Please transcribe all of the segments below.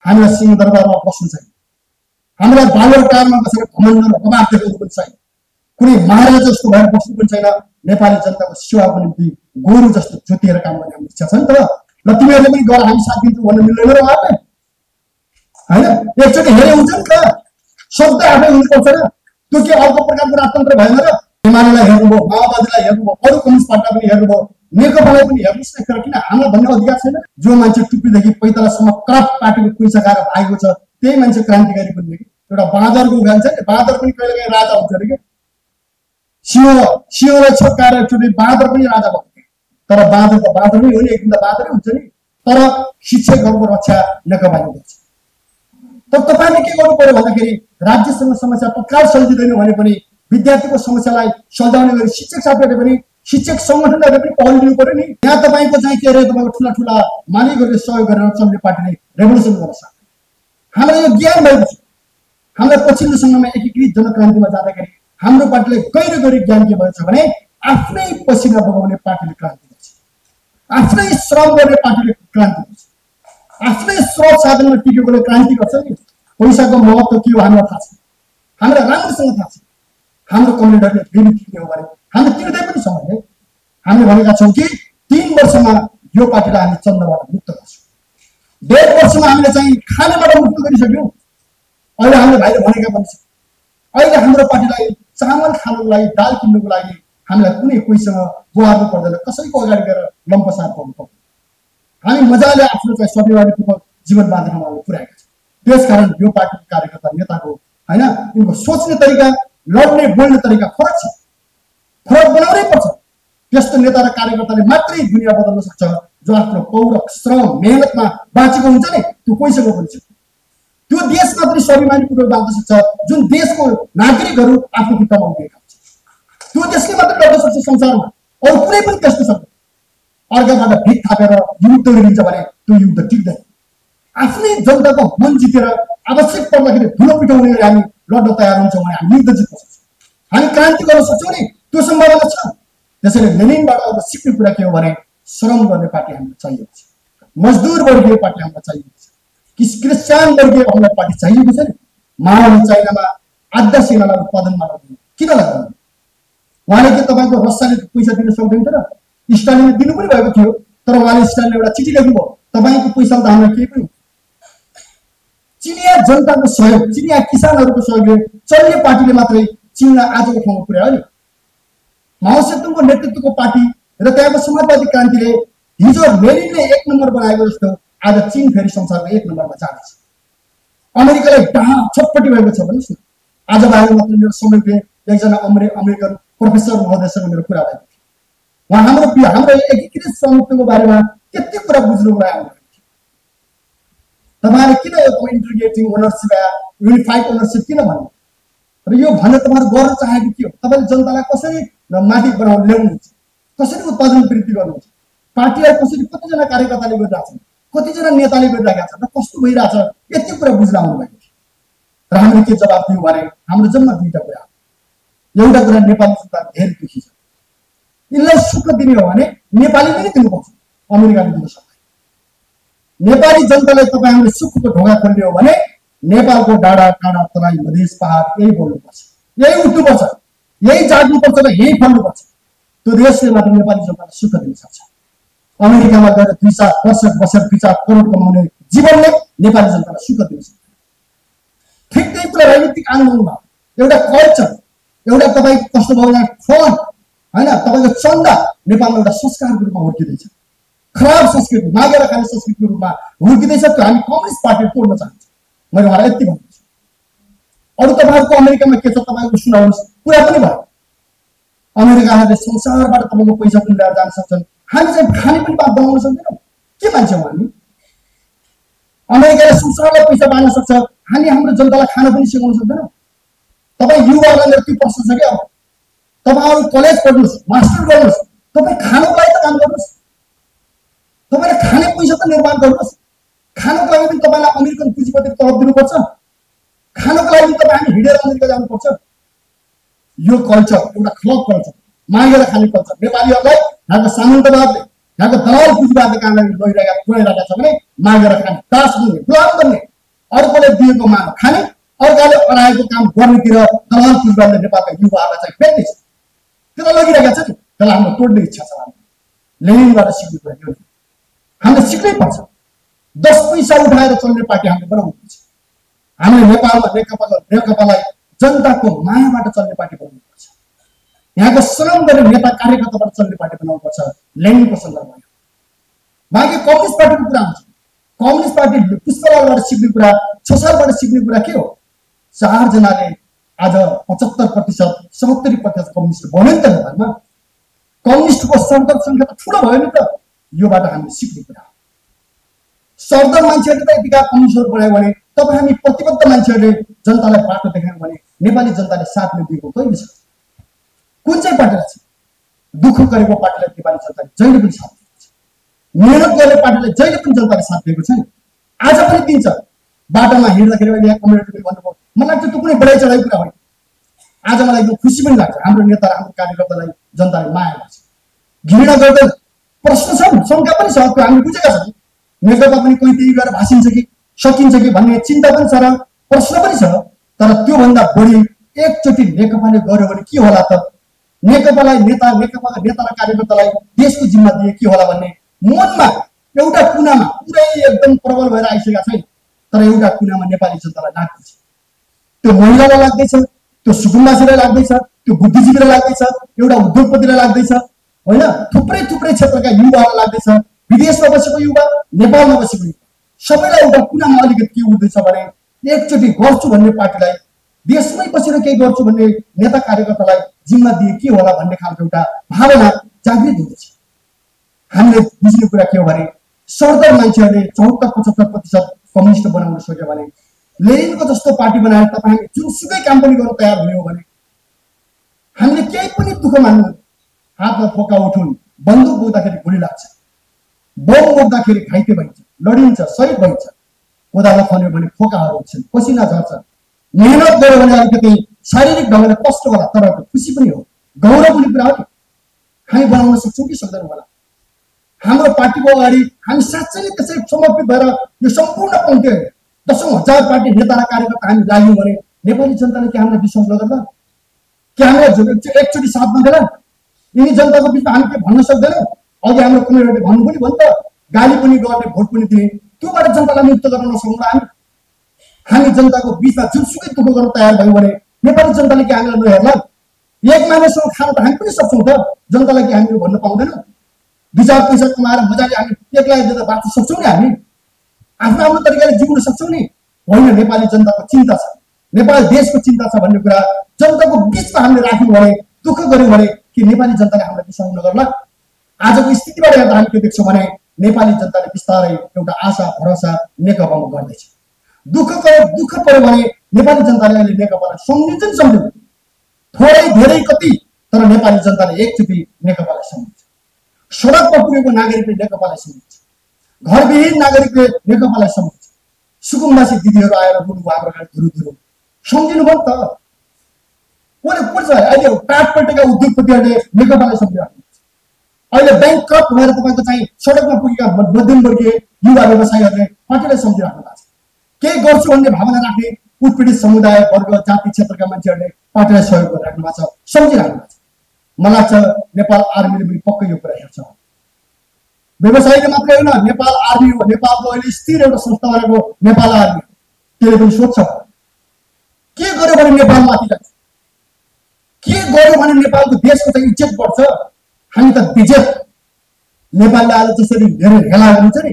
हामीलाई सिंहदरबारमा बस्नु छैन, हामीलाई बालुवाटारमा बसेर घमण्ड र अभाव देखाउनु पनि छैन, कुनै महाराजा जस्तो भएर बस्नु पनि छैन। नेपाली जनताको सेवाको निम्ति गोरु जस्तो जोतिएर काम गर्ने हाम्रो इच्छा छ नि त। ल तिमीहरूले पनि गएर हामी साथ दिन्छौँ भन्नु मिल्दैन र उहाँले होइन? एकचोटि हेरे हुन्छ नि त, शब्द आफै हुनुपर्छ र। त्यो के अर्को प्रकारको राजतन्त्र भएन र? एमालेलाई हेर्नुभयो, माओवादीलाई हेर्नुभयो, अरू कम्युनिस्ट पार्टीलाई पनि हेर्नुभयो, नेकपालाई पनि हेर्नुहोस् न। तर किन हामीलाई भन्ने अधिकार छैन? जो मान्छे टुप्पीदेखि पैतालासम्म करप पार्टीको पैसा खाएर भागेको छ त्यही मान्छे क्रान्तिकारी बन्ने कि? एउटा बाँदरको उखान छ नि, बाँदर पनि कहिलेकाहीँ राजा हुन्छ अरे कि? सिंहलाई छक्काएर एकचोटि बाँदर पनि राजा बन्छ। तर बाँदर त बाँदर नै हो नि, एक दिन त बाँदरै हुन्छ नि। तर शिक्षकहरूको रक्षा नेकपाले गर्छ। तर तपाईँले के गर्नु पर्यो भन्दाखेरि राज्यसँग समस्या तत्काल सल्झिँदैन भने पनि विद्यार्थीको समस्यालाई सल्झाउने गरी शिक्षक साथीहरूले पनि, शिक्षक सङ्गठनहरूले पनि पहल लिनु पर्यो नि। यहाँ तपाईँको चाहिँ के अरे तपाईँको ठुला ठुला मालिकहरूले सहयोग गरेर चल्ने पार्टीले रेभोल्युसन गर्न सक्छ। हामीलाई यो ज्ञान भएको छ। हामीलाई पछिल्लो समयमा एकीकृत जनक्रान्तिमा जाँदाखेरि हाम्रो पार्टीले गहिरो गहिरो ज्ञान के भएको छ भने आफ्नै पसिना बगाउने पार्टीले क्रान्ति गर्छ, आफ्नै श्रम गर्ने पार्टीले क्रान्ति गर्छ, आफ्नै स्रोत साधनमा टिकेकोले क्रान्ति गर्छ नि। पैसाको महत्त्व के हो हामीलाई थाहा छ, हामीलाई राम्रोसँग थाहा छ। हाम्रो कम्युनिटीहरूले फेरि तिर्ने हो भने हामी तिर्दै पनि छौँ है। हामीले भनेका छौँ कि 3 वर्षमा यो पार्टीलाई हामी चन्दाबाट मुक्त गर्छौँ, 1.5 वर्षमा हामीले चाहिँ खानाबाट मुक्त गरिसक्यौँ। अहिले हामीले भाइले भनेका पनि छ, अहिले हाम्रो पार्टीलाई चामल खानुको लागि, दाल किन्नुको लागि हामीलाई कुनै कोहीसँग गुहार्नु पर्दैन, कसैको अगाडि गएर लम्पसार पाउनु पर्दैन। हामी मजाले आफ्नो चाहिँ स्वाभिमानीपूर्वक जीवन बाँध्नमा पुर्याएका छौँ। त्यसकारण यो पार्टीको कार्यकर्ता नेताको होइन यिनको सोच्ने तरिका, लड्ने बोल्ने तरिका फरक छ, फरक बनाउनै पर्छ। त्यस्तो नेता र कार्यकर्ताले मात्रै दुनियाँ बदल्न सक्छ जो आफ्नो पौरख श्रम मेहनतमा बाँचेको हुन्छ नि। त्यो कोहीसँग पनि छ। त्यो देश मात्रै स्वाभिमानीपूर्वक बाँच्न सक्छ जुन देशको नागरिकहरू आफ्नो खुट्टामा उभिएका हुन्छ। त्यो देशले मात्रै लड्न सक्छ संसारमा, अरू कुनै पनि देशले सक्दैन। अर्काबाट भिख थापेर युद्ध गरिन्छ भने त्यो युद्ध टिक्दैन। आफ्नै जनताको मन जितेर आवश्यक पर्दाखेरि धुलो पिटाउने गरी हामी लड्न तयार हुन्छौँ भने हामी युद्ध जित्न सक्छौँ, हामी क्रान्ति गर्न सक्छौँ नि। त्यो सम्भावना छ। त्यसैले लेनिनबाट अब सिक्ने कुरा के हो भने श्रम गर्ने पार्टी हामीलाई चाहिएको छ, मजदुर वर्गीय पार्टी हामीलाई चाहिएको छ, क्रिस्चियन वर्गीय हामीलाई पार्टी चाहिएको छ नि। माओले चाइनामा आधा सेनालाई उत्पादनमा लगाउनु किन लगाउनु? उहाँले के तपाईँको रसियाले पैसा दिन सक्दैन र? स्टालिनले दिनु पनि भएको थियो, तर उहाँले स्टालिनले एउटा चिठी लेख्नुभयो, तपाईँको पैसा त हामीलाई केही पनि। चिनिया जनताको सहयोग, चिनिया किसानहरूको सहयोगले चल्ने पार्टीले मात्रै चीनलाई आजको ठाउँमा पुर्यायो नि। माओ सेतुङको नेतृत्वको पार्टी र त्यहाँको समाजवादी क्रान्तिले हिजो लेनिनले 1 नम्बर बनाएको जस्तो आज चीन फेरि संसारमा 1 नम्बरमा जाँदैछ। अमेरिकालाई डाहा छटपट्टि भएको छ भन्नुहोस् न। आज बाहिर मात्र मेरो समयको एकजना अमेरिकन प्रोफेसर महोदयसँग मेरो कुरा भएको थियो। उहाँ हाम्रो एकीकृत संयुक्तको बारेमा त्यति कुरा बुझ्नुको लागि आउनुभएको थियो। तपाईँले किन यो इन्टिग्रेटिङ ओनरसिप या युनिफाइड ओनरसिप किन भन्नु र यो भनेर तपाईँहरू गर्न चाहेको के हो? तपाईँले जनतालाई कसरी माथि बनाउनु ल्याउनुहुन्छ, कसरी उत्पादन वृद्धि गर्नुहुन्छ, पार्टीलाई कसरी कतिजना कार्यकर्ताले गरिरहेको छ, कतिजना नेताले गरिरहेका छन् र कस्तो भइरहेछ, यति कुरा बुझ्न आउनुभएको थियो। र हामीले के जवाब दियौँ भने हाम्रो जम्मा 2टा कुरा। एउटा कुरा नेपाली जनता धेरै दुखी छ, यिनलाई सुख दिने हो भने नेपाली पनि दिनुपर्छ, अमेरिकाले दिन सक्दैन। नेपाली जनतालाई तपाईँहरूले सुखको ढोका खोल्ने हो भने नेपालको डाँडा काँडा तराई मधेस पहाड यही बोल्नुपर्छ, यही उठ्नुपर्छ, यही जाग्नुपर्छ र यही फल्नुपर्छ। त्यो देशले मात्र नेपाली जनतालाई सुख दिन सक्छ। अमेरिकामा गएर 2-4 वर्ष बसेर 2-4 करोड कमाउने जीवनले नेपाली जनतालाई सुख दिन सक्छ। ठिक त्यही कुरा राजनीतिक आन्दोलनमा एउटा कल्चर, एउटा तपाईँको कस्तो भयो फन्ड होइन, तपाईँको चन्दा नेपालमा एउटा संस्कारको रूपमा हुर्किँदैछ। खराब संस्कृति, मागेर खाने संस्कृतिको रूपमा हुर्किँदैछ। त्यो हामी कम्युनिस्ट पार्टीले तोड्न चाहन्छौँ। मैले उहाँलाई यति भन्दैछु। अरू तपाईँहरूको अमेरिकामा के छ तपाईँको सुनाउनुहोस्, कुरा पनि भयो। अमेरिकाले संसारबाट तपाईँको पैसा पनि ल्याएर जान सक्छन्, हामी चाहिँ खाने पनि बात बनाउन सक्दैनौँ। के मान्छौँ हामी? अमेरिकाले संसारलाई पैसा बाँड्न सक्छ, हामी हाम्रो जनतालाई खान पनि सिकाउन सक्दैनौँ। तपाईँ युवाहरूलाई मेरो त्यो प्रश्न छ क्या, तपाईँहरू कलेज पढ्नुहोस्, मास्टर गर्नुहोस्, तपाईँ खानको लागि त काम गर्नुहोस्, तपाईँले खाने पैसा त निर्माण गर्नुहोस्। खानको लागि पनि तपाईँलाई अमेरिकन पुँजीपतिको तलब दिनुपर्छ, खानको लागि पनि तपाईँ हामी हिँडेर अमेरिका जानुपर्छ। यो कल्चर एउटा खराब कल्चर, मागेर खाने कल्चर नेपालीहरूलाई यहाँको सामन्तवादले, यहाँको दलाल पुँजीवादले कामलाई गइरहेका छ भने मागेर खाने, दास बन्ने, गुलाम बन्ने अर्कोले दिएको मान खाने, अर्काले अराएको काम गर्नेतिर दलाल पुँजीवादले नेपालका युवाहरूलाई चाहिँ बेच्दैछ। त्यसलाई लगिरहेका छ नि, त्यसलाई हाम्रो तोड्ने इच्छा छ। लेनिनबाट सिक्ने कुरा यो हामीले सिक्नै पर्छ। 10 पैसा उठाएर चल्ने पार्टी हामीले बनाउनुपर्छ। हामीले नेपालमा नेकपालाई जनताको मायाबाट चल्ने पार्टी बनाउनुपर्छ। यहाँको श्रम गर्ने नेता कार्यकर्ताबाट चल्ने पार्टी बनाउनुपर्छ। लेनिनको सन्दर्भमा बाँकी कम्युनिस्ट पार्टीको कुरा आउँछ। कम्युनिस्ट पार्टी पुष्पलालबाट सिक्ने कुरा, छसालबाट सिक्ने कुरा के हो? 4 जनाले आज 75%, 70% कम्युनिस्ट बन्यो नि त नेपालमा। कम्युनिस्टको सरदर संख्या त ठुलो भयो नि त। योबाट हामीले सिक्ने कुरा हो। सरदर मान्छेहरूले त यतिका कम्युनिस्टहरू बनायो भने, तपाईँ हामी प्रतिबद्ध मान्छेहरूले जनतालाई बाटो देखायौँ भने नेपाली जनताले साथ दिएको कहिले छ? कुन चाहिँ पार्टीलाई छ? दुःख गरेको पार्टीलाई नेपाली जनताले जहिले पनि साथ दिएको छ। मेहनत गर्ने पार्टीलाई जहिले पनि जनताले साथ दिएको छ नि। आज पनि दिन्छ। बाटोमा हिँड्दाखेरि अहिले यहाँ कम्युनिटीले भन्नुभयो, मलाई लाग्छ त्यो कुनै बढाइ चढाइ कुरा होइन। आज मलाई एकदम खुसी पनि लाग्छ, हाम्रो नेता र हाम्रो कार्यकर्तालाई जनताले माया गर्छ, घृणा गर्दैन। प्रश्न छ, शङ्का पनि छ, त्यो हामीले बुझेका छौँ। नेकपा पनि कोही त्यही गएर भाँसिन्छ कि सकिन्छ कि भन्ने चिन्ता पनि छ र प्रश्न पनि छ। तर त्योभन्दा बढी एकचोटि नेकपाले गर्यो भने के होला त? नेकपालाई नेकपाका नेता र कार्यकर्तालाई देशको जिम्मा दिए के होला भन्ने मनमा एउटा कुनामा पुरै एकदम प्रबल भएर आइसकेका छैन। तर एउटा कुनामा नेपाली जनतालाई लाग्दैछ, त्यो महिलालाई लाग्दैछ, त्यो सुकुम्बासीलाई लाग्दैछ, त्यो बुद्धिजीवीलाई लाग्दैछ, एउटा उद्योगपतिलाई लाग्दैछ, होइन? थुप्रै थुप्रै क्षेत्रका युवाहरूलाई लाग्दैछ। विदेशमा बसेको युवा, नेपालमा बसेको युवा, सबैलाई एउटा कुनामा अलिकति के उठ्दैछ भने एकचोटि गर्छु भन्ने पार्टीलाई, देशमै बसेर केही गर्छु भन्ने नेता कार्यकर्तालाई जिम्मा दिए के होला भन्ने खालको एउटा भावना जागृत हुँदैछ। हामीले बुझ्ने कुरा के हो भने सरदर मान्छेहरूले 74-75% कम्युनिस्ट बनाउन सक्यो भने लेनिनको जस्तो पार्टी बनाएर तपाईँ जुनसुकै काम पनि गर्न तयार हुने हो भने हामीले केही पनि दुःख मान्नु। हातमा फोका उठुन्, बन्दुक बोक्दाखेरि गोली लाग्छ, बम बोक्दाखेरि घाइते भइन्छ, लडिन्छ, शहीद भइन्छ। कोदालो खन्यो भने फोकाहरू उठ्छन्, पसिना झर्छ। मेहनत गर्यो भने अलिकति शारीरिक ढङ्गले कष्ट होला, तर खुसी पनि हो, गौरव पनि कुरा हो। हामी बनाउन सक्छौँ कि सक्दैनौँ होला? हाम्रो पार्टीको अगाडि हामी साँच्चै नै त्यसै समर्पित भएर यो सम्पूर्ण पङ्क्ति 10,000 पार्टी नेता र कार्यकर्ता हामी लाग्यौँ भने नेपाली जनताले के हामीलाई विश्वास नगर्ला? के हामीलाई एकचोटि साथ नदेला? यिनी जनताको बिचमा हामी के भन्न सक्दैनौँ? अघि हाम्रो कमेडीहरूले भन्नु पनि भयो नि त, गाली पनि गर्ने, भोट पनि दिने। त्योबाट जनतालाई मुक्त गर्न नसक्नुला हामी जनताको बिचमा जुनसुकै दुःख गर्न तयार भयौँ भने नेपाली जनताले के हामीलाई नहेर्ला? एक मानिससँग खान त हामी पनि सक्छौँ त, जनतालाई के हामीले भन्न पाउँदैनौँ? 2-4 पैसा कमाएर मजाले हामी एक्लै दिएर बाँच्न सक्छौँ नि, हामी आफ्नो आफ्नो तरिकाले जिउन सक्छौँ नि। होइन, नेपाली जनताको चिन्ता छ, नेपाल देशको चिन्ता छ भन्ने कुरा जनताको बिचमा हामीले राख्यौँ भने, दुःख गऱ्यौँ भने कि नेपाली जनताले हामीलाई विश्वास नगर्ला? आजको स्थितिबाट हेर्दा हामी के देख्छौँ भने नेपाली जनताले बिस्तारै एउटा आशा भरोसा नेकपामा गर्दैछ। दुःख पर्यो भने नेपाली जनताले अहिले नेकपालाई सम्झिन्छ नि सम्झिन्छ, थोरै धेरै कति, तर नेपाली जनताले एकचोटि नेकपालाई सम्झिन्छ। सडकमा पुगेको नागरिकले नेकपालाई सम्झिन्छ, घरविहीन नागरिकले नेकपालाई सम्झिन्छ। सुकुम्बासी दिदीहरू आएर रुनुभयो हाम्रो गाडी धुरु सम्झिनु भयो नि त। को छ अहिले काठपट्टिका उद्योगपतिहरूले नेकपालाई सम्झिराख्नु। अहिले बैंक कप भएर तपाईँको चाहिँ सडकमा पुगेका मध्यमवर्गीय युवा व्यवसायीहरूले पार्टीलाई सम्झिराख्नु भएको छ। केही गर्छु भन्ने भावना राख्ने उत्पीडित समुदाय वर्ग जाति क्षेत्रका मान्छेहरूले पार्टीलाई सहयोग गरिराख्नु भएको छ, सम्झिराख्नु भएको छ। मलाई लाग्छ नेपाल आर्मीले पनि पक्कै यो कुरा हेर्छ। व्यवसायीले मात्रै होइन, नेपाल आर्मी हो, नेपालको अहिले स्थिर एउटा संस्था भनेको नेपाल आर्मी, त्यसले पनि सोध्छ के गर्यो भने नेपाल माथि जान्छ, के गर्यो भने नेपालको देशको चाहिँ इज्जत बढ्छ। हामी त विजेत नेपालले आज जसरी धेरै हेला हुन्छ नि,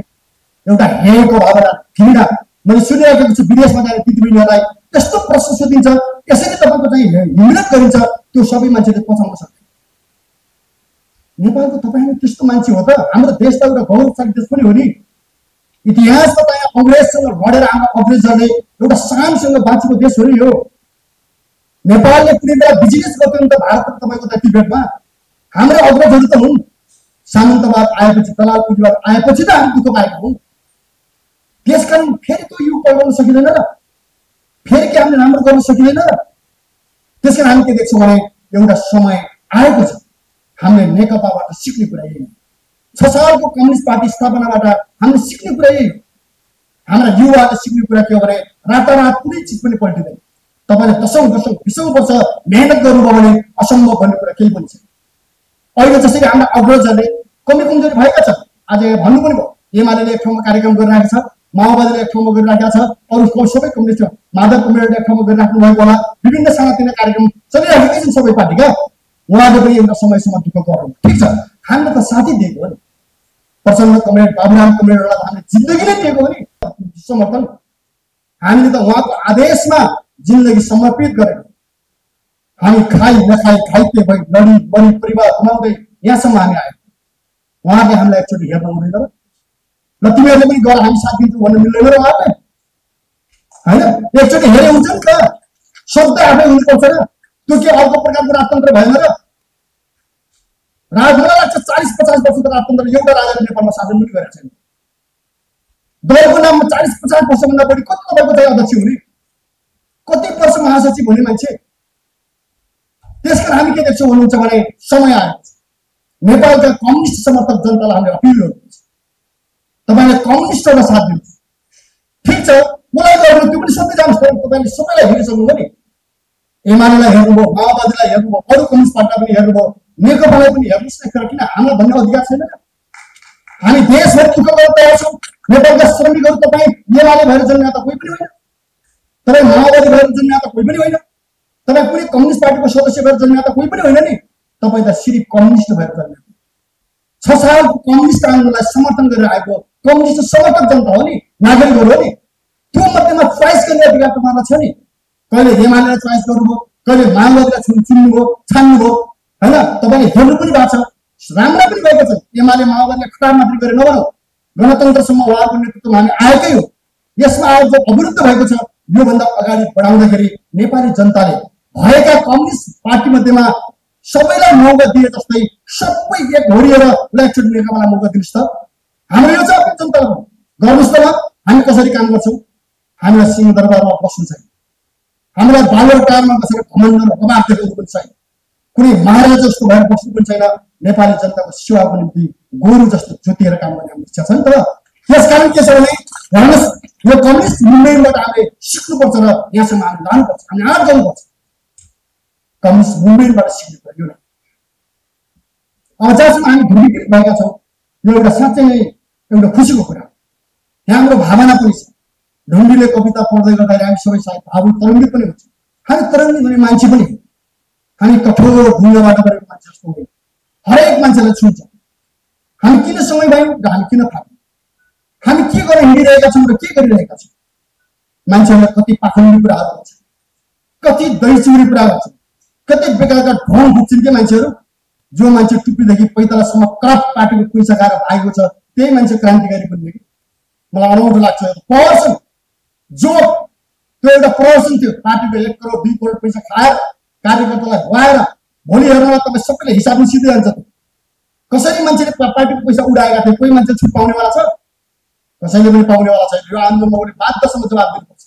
एउटा हेको भावना, घृणा। मैले सुनिरहेको छु विदेशमा जाने दिदीबहिनीहरूलाई यस्तो प्रश्न सोधिन्छ, यसरी तपाईँको चाहिँ हिम्मत गरिन्छ, त्यो सबै मान्छेले पचाउन सक्दैन। नेपालको तपाईँ हामी त्यस्तो मान्छे हो त? हाम्रो देश त एउटा गौरवशाली देश पनि हो नि। इतिहासमा त यहाँ अङ्ग्रेजसँग लडेर आमा अङ्ग्रेजहरूले एउटा शानसँग बाँचेको देश हो नि यो। नेपालले कुनै बेला बिजनेस गर्थ्यो नि त भारत तपाईँको त तिब्बतमा। हाम्रो अग्रजहरू त हुन्। सामन्तवाद आएपछि, दलाल पुँजीवाद आएपछि त हामी दुःख पाएका हौँ। त्यसकारण फेरि त्यो युग पल्टाउन सकिँदैन र? फेरि के हामीले राम्रो गर्न सकिँदैन र? त्यसकारण हामी के देख्छौँ भने एउटा समय आएको छ, हामीले नेकपाबाट सिक्ने कुरा यही हो। 6 सालको कम्युनिस्ट पार्टी स्थापनाबाट हामीले सिक्ने कुरा यही हो। हाम्रा युवाहरूले सिक्ने कुरा के हो भने रातारात कुनै चिज पनि पल्टिँदैन। तपाईँले 10 वर्ष मेहनत गर्नुभयो भने असम्भव भन्ने कुरा केही पनि छैन। अहिले जसरी हाम्रा अग्रजहरूले कमी कमजोरी भएका छन्, आज भन्नु पनि भयो, एमाले एक ठाउँमा कार्यक्रम गरिरहेको छ, माओवादीले एक ठाउँमा गरिरहेका छ, अरू सबै कम्युनिस्ट माधव कुमारले एक ठाउँमा गरिराख्नु भएको होला, विभिन्न सानातिना कार्यक्रम चलिरहेकै छन् सबै पार्टीका। उहाँले पनि एउटा समयसम्म दुःख गर्नु ठिक छ, हामीले त साथी दिएको हो नि, प्रचण्ड कमरेड बाबुराम कमरेडलाई त हामीले जिन्दगी नै दिएको हो नि समर्थन। हामीले त उहाँको आदेशमा जिन्दगी समर्पित गरेको, हामी खाइ नखाइ घाइते भई लडी बढी परिवार गुमाउँदै यहाँसम्म हामी आयौँ। उहाँले हामीलाई एकचोटि हेर्नु हुँदैन र तिमीहरूले पनि गर हामी साथ दिन्छौँ भन्नु मिल्दैन र उहाँले होइन? एकचोटि हेरे हुन्छ नि त, शब्द आफै हुनुपर्छ र। त्यो के अर्को प्रकारको राजतन्त्र भएन र? मलाई लाग्छ 40-50 वर्षको राजतन्त्र एउटा राजाले नेपालमा शासन पनि गरेको छैन। दलको नाममा 40-50 वर्षभन्दा बढी कति तपाईँको चाहिँ अध्यक्ष हुने, कति वर्ष महासचिव हुने मान्छे। त्यसकारण हामी के देख्छौँ भन्नुहुन्छ भने समय आएको छ, नेपालका कम्युनिस्ट समर्थक जनतालाई हामीले अपिल गर्नुपर्छ, तपाईँले कम्युनिस्टहरूलाई साथ दिनुहोस्। ठिक छ, मलाई गर्नु त्यो पनि सोध्दै जानुहोस्, तपाईँले सबैलाई हेरिसक्नुभयो नि, एमालेलाई हेर्नुभयो, माओवादीलाई हेर्नुभयो, अरू कम्युनिस्ट पार्टीलाई पनि हेर्नुभयो, नेकपालाई पनि हेर्नुहोस् न। किन हामीलाई भन्ने अधिकार छैन? हामी देशभर दुःख गर्न तयार छौँ। नेपालका श्रमिकहरू तपाईँ एमाले भएर जन्मिया त कोही पनि होइन, तपाईँ माओवादी भएर जन्मिया त कोही पनि होइन, तपाईँ कुनै कम्युनिस्ट पार्टीको सदस्य भएर जन्मिया त कोही पनि होइन नि, तपाईँ त सिर्फ कम्युनिस्ट भएर जन्मिया। 6 सालको कम्युनिस्ट आन्दोलनलाई समर्थन गरेर आएको कम्युनिस्ट समर्थक जनता हो नि, नागरिकहरू हो नि। त्यो मध्येमा चोइस गर्ने अधिकार तपाईँलाई छ नि। कहिले एमालेलाई चोइस गर्नुभयो, कहिले माओवादीलाई चुन्नुभयो, छान्नुभयो होइन? तपाईँले हेर्नु पनि भएको छ, राम्रा पनि भएको छ। एमाले माओवादीलाई खटार मात्रै गरे नभनौँ, गणतन्त्रसम्म उहाँको नेतृत्वमा हामी आएकै हो। यसमा आज जो अवरुद्ध भएको छ, योभन्दा अगाडि बढाउँदाखेरि नेपाली जनताले भएका कम्युनिस्ट पार्टी मध्येमा सबैलाई मौका दिए जस्तै सबै एक होरिएर एकचोटि नेकपालाई मौका दिनुहोस् त। हाम्रो यो छ जनताको गर्नुहोस् त ल। हामी कसरी काम गर्छौँ? हामीलाई सिंहदरबारमा बस्नु छैन, हामीलाई बालुवाटारमा बसेर घमण्ड र अभाव देखाउनु पनि छैन, कुनै महाराज जस्तो भएर बस्नु पनि छैन। नेपाली जनताको सेवाको निम्ति गोरु जस्तो जोतिएर काम गर्ने हाम्रो इच्छा छ नि त। त्यसकारण के छ भने हेर्नुहोस्, यो कम्युनिस्ट मुभमेन्टबाट हामीले सिक्नुपर्छ र यहाँसम्म हामी लानुपर्छ, हामी आँट गर्नुपर्छ। कम्युनिस्ट मुभमेन्टबाट सिक्नु पर्यो न। अब जहाँसम्म हामी ध्रुवीकृत भएका छौँ, यो एउटा साँच्चै नै एउटा खुसीको कुरा। यहाँ हाम्रो भावना पनि छ। ढुङ्गीले कविता पढ्दै गर्दाखेरि हामी सबै सायद भावुक तरङ्गित पनि हुन्छ। हामी तरङ्गित हुने मान्छे पनि हो, हामी कठोर ढुङ्गाबाट गरेको मान्छे जस्तो होइन। हरेक मान्छेलाई छुन्छ। हामी किन समय भयौँ र हामी किन थाक्यौँ, हामी के गरेर हिँडिरहेका छौँ र के गरिरहेका छौँ। मान्छेहरूलाई कति पाखण्डी कुराहरू हुन्छ, कति दहीचिउरी कुरा गर्छ, कति बेकारका ढोङ फुक्छन् के मान्छेहरू। जो मान्छे टुप्पीदेखि पैतालासम्म करप पार्टीको पैसा खाएर भागेको छ, त्यही मान्छे क्रान्तिकारी बन्ने कि मलाई अनौठो लाग्छ। प्रहसन जो त्यो एउटा प्रहसन थियो, पार्टीको 1 करोड 2 करोड पैसा खाएर कार्यकर्तालाई भुवाएर भोलि हेर्नुमा तपाईँ सबैले हिसाब मिसिँदै जान्छ। कसरी मान्छेले पार्टीको पैसा उडाएका थिए, कोही मान्छे छुट पाउनेवाला छ? कसैले पनि पाउनेवाला छैन। यो आन्दोलनमा उनीहरूले बाध्यसम्म जवाब दिनुपर्छ।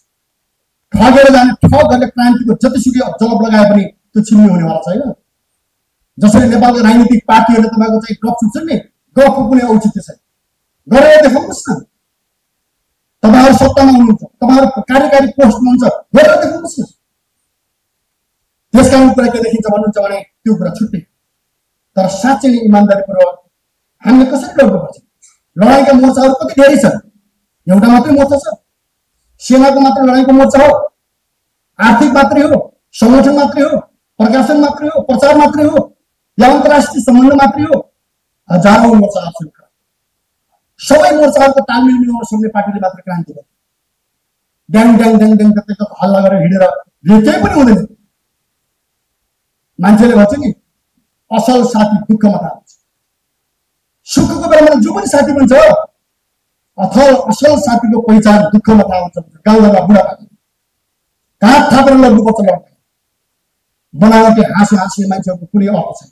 ठगेर जाने ठगहरूले क्रान्तिको जतिसुकै जवाब लगाए पनि त्यो छिन्ने हुनेवाला छैन। जसरी नेपालको राजनीतिक पार्टीहरूले तपाईँको चाहिँ गफ छुट्छन् नि, गफको कुनै औचित्य छैन। गरेर देखाउनुहोस् न। तपाईँहरू सत्तामा हुनुहुन्छ, तपाईँहरू कार्यकारी पोस्टमा हुन्छ, गरेर देखाउनुहोस् न। त्यसकारण कुरा के देखिन्छ भन्नुहुन्छ भने त्यो कुरा छुट्टै। तर साँच्चै नै इमान्दारीपूर्वक हामीले कसरी लड्नुपर्छ? लडाइँका मोर्चाहरू कति धेरै छन्? एउटा मात्रै मोर्चा छ? सेनाको मात्रै लडाइँको मोर्चा हो? आर्थिक मात्रै हो? संगठन मात्रै हो? प्रकाशन मात्रै हो? प्रचार मात्रै हो? या अन्तर्राष्ट्रिय सम्बन्ध मात्रै हो? हजारौं मोर्चाहरू छन्। सबै मोर्चाहरूको तालमेल मिलाउन सक्ने पार्टीले मात्र क्रान्ति गर्छ। ड्याङ ड्याङ ड्याङ ड्याङ त्यता हल्ला गरेर हिँडेर केही पनि हुँदैन। मान्छेले भन्छ नि, असल साथी दुःखमा थाहा हुन्छ। सुखको बेलामा जो पनि साथी भन्छ, असल साथीको पहिचान दुःखमा थाहा हुन्छ। गाउँघरमा बुढापाका काँध थापेर लड्नुपर्छ। लड्दा बनावटी हाँसो हाँस्ने मान्छेहरूको कुनै अर्थ छैन।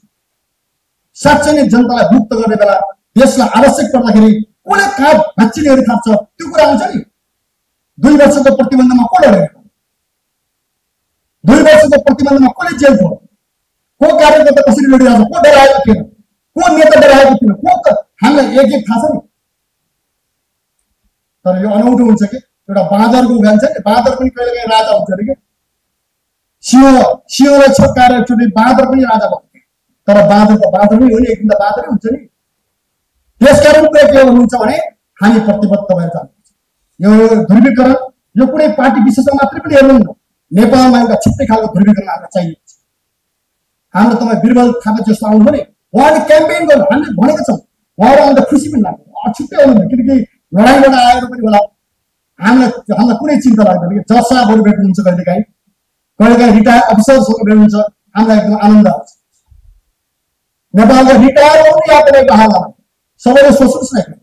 साँच्चै नै जनतालाई मुक्त गर्ने बेला, देशलाई आवश्यक पर्दाखेरि कसले काँध भाँचिनेहरू थाप्छ, त्यो कुरा आउँछ नि। 2 वर्षको प्रतिबन्धमा को लडेर, 2 वर्षको प्रतिबन्धमा कसले जेल थियो, को कार्यकर्ता कसरी लडिरहेको, को डराएको थिएन, को नेता डराएको थिएन, को हामीलाई एक थाहा छ नि। तर यो अनौठो हुन्छ कि एउटा बाँदरको उखान छ नि, बाँदर पनि कहिलेकाहीँ राजा हुन्छ अरे कि। सिंहलाई छक्काएर एकचोटि बाँदर पनि राजा भयो, तर बाँदर त बाँदर नै हो नि, एक दिन त बाँदरै हुन्छ नि। त्यसकारण के भन्नुहुन्छ भने हामी प्रतिबद्ध भएर जानुपर्छ। यो ध्रुवीकरण यो कुनै पार्टी विशेषमा मात्रै पनि हेर्नुहुन्न, नेपालमा एउटा छुट्टै खालको ध्रुवीकरण हामीलाई चाहिएको छ। हाम्रो तपाईँ बिरबल थापा जस्तो आउनु भने उहाँले क्याम्पेन गर्नु हामीले भनेका छौँ, उहाँहरू आउँदा खुसी पनि लाग्छ, छुट्टै आउनु, किनकि लडाइँबाट आएर पनि होला हामीलाई कुनै चिन्ता लाग्दैन कि जसाहरू भेट्नुहुन्छ, कहिलेकाहीँ रिटायर अफिसरसँग भेट्नुहुन्छ, हामीलाई एकदम आनन्द आउँछ। नेपालको रिटायर हुने यात्रा बहाल सबैले सोच्नुहोस् न,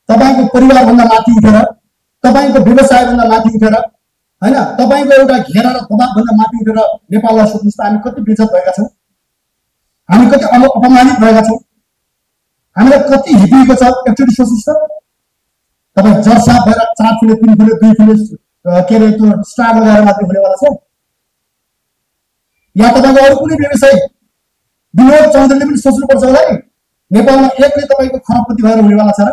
तपाईँको परिवारभन्दा माथि उठेर, तपाईँको व्यवसायभन्दा माथि उठेर, होइन तपाईँको एउटा घेरा र दबावभन्दा माथि उठेर नेपाललाई सोच्नुहोस् त हामी कति बेइज्जत भएका छौँ, हामी कति अपमानित भएका छौँ, हामीलाई कति हिपिएको छ। एकचोटि सोच्नुहोस् त, तपाईँ जर्सा भएर 4 फुले 3 फुले 2 फुले के अरे त्यो स्टार लगाएर मात्रै हुनेवाला छ, या तपाईँको अरू कुनै व्यवसाय विनोद चौधरीले पनि सोच्नुपर्छ होला नि, नेपालमा एकले तपाईँको खरबपति भएर हुनेवाला छ र।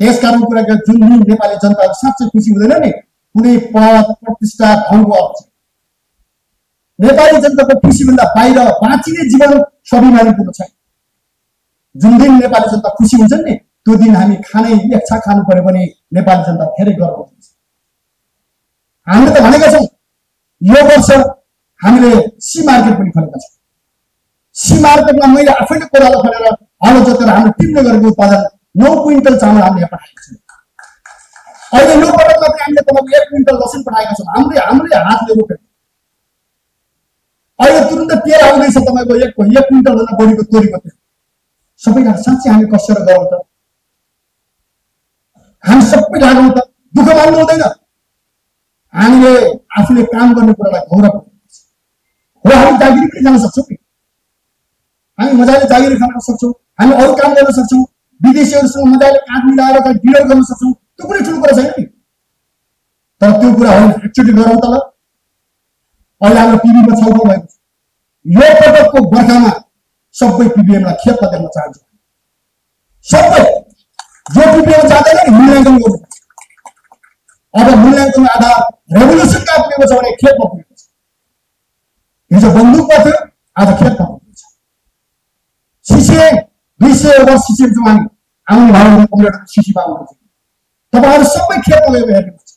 त्यसकारण कुरा जुन नेपाली जनताहरू साँच्चै खुसी हुँदैन नि, कुनै पद प्रतिष्ठा धनको अर्थ छ। नेपाली जनताको खुसीभन्दा बाहिर बाँचिने जीवन स्वाभिमानीपूर्ण छैन। जुन दिन नेपाली जनता खुसी हुन्छन् नि, त्यो दिन हामी खानै एक छाक खानु पर्यो भने नेपाली जनता धेरै गर्व हुन्छ। हामीले त भनेका छौँ यो वर्ष हामीले सी मार्केट पनि खोलेका छौँ। सी मार्केटमा मैले आफैले कोरालो खोलेर हलो जोतेर हाम्रो टिमले गरेको उत्पादन 9 क्विन्टल चामल हामीले यहाँ पठाएका छौँ। अहिले यो पटकमा पनि हामीले तपाईँको 1 क्विन्टल लसुन पठाएका छौँ, हाम्रै हातले रोपेको। अहिले तुरुन्त तेल आउँदैछ तपाईँको 1 क्विन्टलभन्दा बढीको तोरीको तेल। सबैजना साँच्चै हामी कसेर गरौँ त, हामी सबै लागौँ त, दुःख मान्नु हुँदैन। हामीले आफूले काम गर्ने कुरालाई गौरव गर्नुपर्छ। हो हामी जागिरी पनि खान सक्छौँ नि, हामी मजाले जागिरी खान सक्छौँ, हामी अरू काम गर्न सक्छौँ, विदेशीहरूसँग मजाले काँध मिलाएर डिलर गर्न सक्छौँ, त्यो कुनै ठुलो कुरा छैन नि। तर त्यो कुरा होइन, एकचोटि गरौँ त ल। अहिले हाम्रो पिबीमा छलफल भएको छ, यो पटकको बर्खामा सबै पिबिएमलाई खेतमा देख्न चाहन्छु। सबै जो पिबिएम जाँदैन नि मूल्याङ्कन गर्नु। अब मूल्याङ्कनको आधार रेभोल्युसन कहाँ पुगेको छ भने खेतमा पुगेको छ। हिजो बन्दुकमा थियो, आज खेतमा पुगेको छ। सिसिएम 200 वर्ष सिसिएम चाहिँ आउनु भयो कम्प्युटर सिसीमा आउनुहुन्छ। तपाईँहरू सबै खेतमा गएर हेर्नुपर्छ।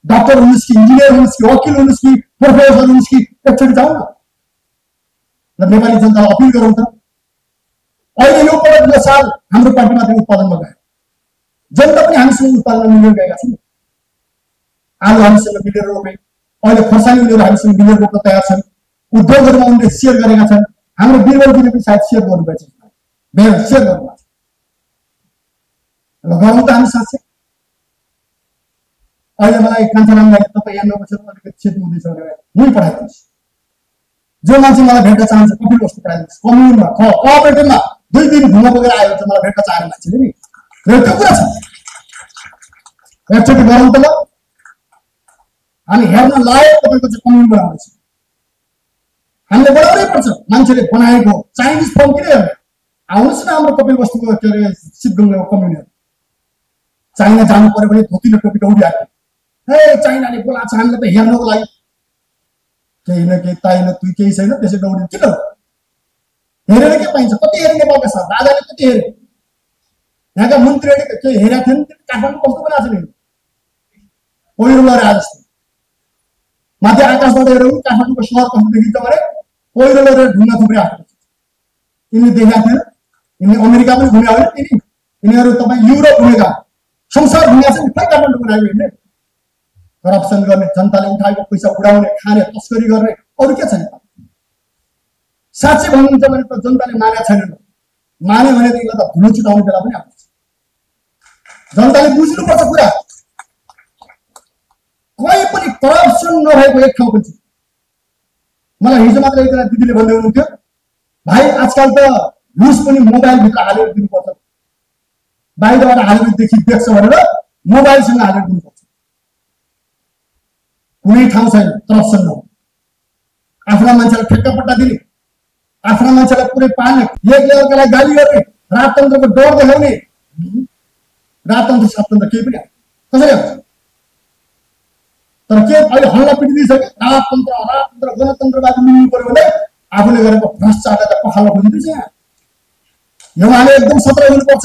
डाक्टर हुनुहोस् कि इन्जिनियर हुनुहोस् कि वकिल हुनुहोस् कि प्रोफेसर हुनुहोस् कि एकचोटि जाउँ न, नेपाली जनतालाई अपिल गरौँ त। अहिले यो पटक यो साल हाम्रो पार्टीमाथि उत्पादनमा गयो, जनता पनि हामीसँग उत्पादनमा मिलेर गएका छन्। आलु हामीसँग मिलेर रोपे, अहिले खोर्सानी उनीहरू हामीसँग मिलेर रोप्न तयार छन्। उद्योगहरूमा उनले सेयर गरेका छन्। हाम्रो बिरबलजीले पनि सायद सेयर गर्नुभएछ, सेयर गर्नुभएको छ। गरौँ त हामी साँच्चै। अहिले मलाई कान्छारामलाई तपाईँ यहाँ नबसेर अलिकति क्षति हुँदैछ भनेर मै पठाइदिनुहोस्। जो मान्छे मलाई भेट्न चाहन्छ कपिल वस्तु पठाइदिनुहोस्। कम्युनमा कोअपरेटिभमा 2 दिन घुम्न पुगेर आयो भने मलाई भेट्न चाहने मान्छेले नि, त्यो कुरा छ। एकचोटि गरौँ त ल। हामी हेर्न लायक तपाईँको चाहिँ कम्युन बनाउँदैछ, हामीले बनाउनै पर्छ। मान्छेले बनाएको चाइनिज फर्म किन हेर्ने? आउनुहोस् न हाम्रो कपिल वस्तुको के अरे सिद्धगङ्गाको कम्युनिटी। चाइना जानु पर्यो भने धोती र टोपी दौडिहाल्यो। हे चाइनाले बोलाएको छ हामीलाई त हेर्नको लागि, केही न केही ताई न तुई केही छैन, त्यसै दौडिनु किन? हेरेर के पाइन्छ? कति हेरे नेपालका साथ राजाले कति हेरे, यहाँका मन्त्रीहरूले के हेरेका थिएन? काठमाडौँ कस्तो बनाएको छ नि, पहिरो लहर आए जस्तो। माथि आकाशबाट हेरौँ काठमाडौँको सहर कस्तो देखिन्छ भने पहिरो लहर ढुङ्गा थुप्रै आएको छ। यिनले देखाएको थिएन? यिनले अमेरिका पनि घुमेका होइन, यिनीहरू तपाईँ युरोप घुमेका, संसार घुमेका छन्। खै काठमाडौँ बनायो यिनले? करप्सन गर्ने, जनताले उठाएको पैसा उडाउने, खाने, तस्करी गर्ने, अरू के छैन? साँच्चै भन्नुहुन्छ भने त जनताले मानेका छैनन्। माने भने त यसलाई त धुलो चिताउने बेला पनि आउँछ। जनताले बुझ्नुपर्छ कुरा। कोही पनि करप्सन नभएको एक ठाउँ पनि छ। मलाई हिजो मात्र एकजना दिदीले भन्दै हुनुहुन्थ्यो, भाइ आजकल त न्युज पनि मोबाइलभित्र हालेर दिनुपर्छ, बाहिरबाट हालेर देख्छ भनेर मोबाइलसँग हालेर दिनुपर्छ। कुनै ठाउँ छैन करप्सन नहो। आफ्ना मान्छेलाई ठेक्का पट्टा दिने, आफ्ना मान्छेलाई पुरै पाल्ने, एकले अर्कालाई गाली गर्ने, राजतन्त्रको डर देखाउने, राजतन्त्र सातन्त्र केही पनि आयो कसरी आउँछ तर के अहिले हल्ला पिटिदिइसक्यो राजतन्त्र गणतन्त्रवादी मिल्नु पर्यो भने आफूले गरेको भ्रष्टाचारलाई पखाल्न खोजिँदैछ यहाँ उहाँले एकदम सतर्क हुनुपर्छ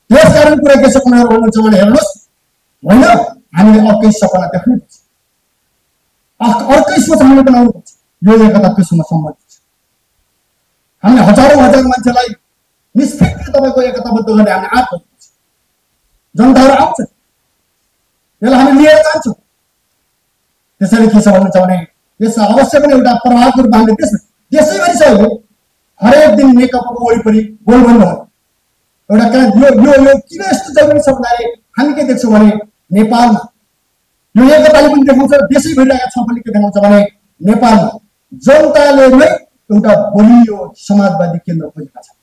त्यसकारण कुरा के छ उनीहरू भन्नुहुन्छ भने हेर्नुहोस् होइन हामीले अर्कै सपना देख्नुपर्छ अर्कै सोच हामीले बनाउनुपर्छ यो एकता त्योसँग सम्बन्धित छ हामीले हजारौं मान्छेलाई निष्ठिक तपाईँको एकताबद्ध गर्ने हामीले आँट गर्नुपर्छ जनताहरू आउँछ यसलाई हामी लिएर जान्छौँ त्यसैले के छ भन्नुहुन्छ भने यसमा अवश्य पनि एउटा प्रभावको रूपमा हामीले त्यसैभरि छ हरेक दिन नेकपाको वरिपरि गोलबन्द हो एउटा यो किन यस्तो जरुरी छ भन्दाखेरि हामी के देख्छौँ भने नेपालमा यो एकताले पनि देखाउँछ देशैभरिका छ पनि के देखाउँछ भने नेपालमा जनताले नै एउटा बलियो समाजवादी केन्द्र खोजेका छन्